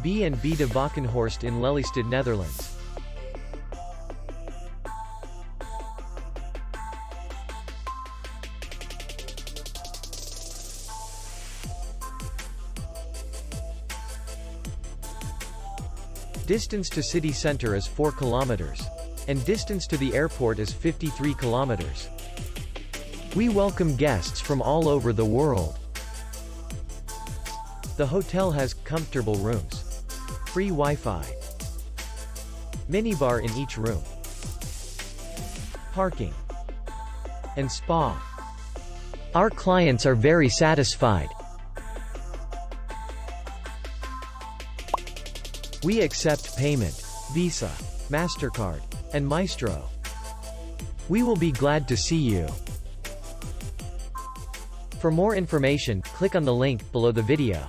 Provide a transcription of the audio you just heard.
B&B de Valkenhorst in Lelystad, Netherlands. Distance to city center is 4 kilometers. And distance to the airport is 53 kilometers. We welcome guests from all over the world. The hotel has comfortable rooms, free Wi-Fi, minibar in each room, parking, and spa. Our clients are very satisfied. We accept payment, Visa, MasterCard, and Maestro. We will be glad to see you. For more information, click on the link below the video.